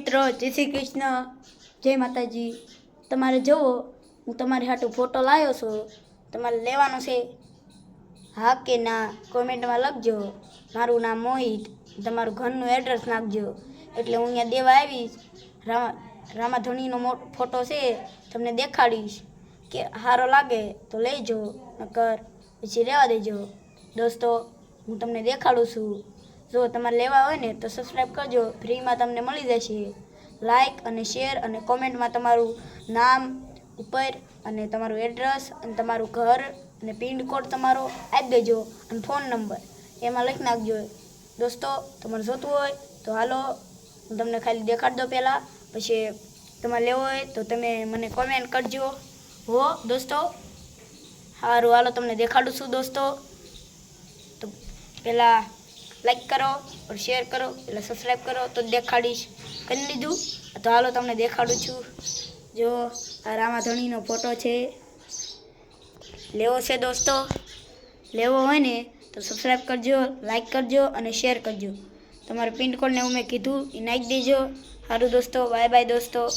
મિત્રો, જય શ્રી કૃષ્ણ, જય માતાજી। તમારે જુઓ, હું તમારી હાટુ ફોટો લાવ્યો છું, તમારે લેવાનો છે? હા કે ના કોમેન્ટમાં લખજો। મારું નામ મોહિત, તમારું ઘરનું એડ્રેસ નાખજો, એટલે હું અહીંયા દેવા આવીશ। રામાધણીનો ફોટો છે, તમને દેખાડીશ કે સારો લાગે તો લેજો, નકર પછી રહેવા દેજો। દોસ્તો, હું તમને દેખાડું છું। જો તમારે લેવા હોય ને તો સબસ્ક્રાઈબ કરજો, ફ્રીમાં તમને મળી જશે। લાઈક અને શેર અને કોમેન્ટમાં તમારું નામ ઉપર અને તમારું એડ્રેસ અને તમારું ઘર અને પિન કોડ તમારો આપી દેજો અને ફોન નંબર એમાં લખી નાખજો। દોસ્તો, તમારે જોતું હોય તો હાલો, હું તમને ખાલી દેખાડી દઉં પહેલાં, પછી તમારે લેવો હોય તો તમે મને કોમેન્ટ કરજો હો દોસ્તો। સારું, હાલો તમને દેખાડું છું દોસ્તો। તો પહેલાં લાઈક કરો और શેર કરો, એટલે સબસ્ક્રાઈબ કરો તો દેખાડીશ। કરી લીધું? તો હાલો તમને દેખાડું છું। જો આ રામાધણીનો ફોટો છે, લેવો છે દોસ્તો? લેવો હોય ને તો સબસ્ક્રાઈબ કરજો, લાઈક કરજો અને શેર કરજો। તમારે પિન કોડને હું મેં કીધું એ નાખી દેજો। સારું દોસ્તો, બાય બાય દોસ્તો।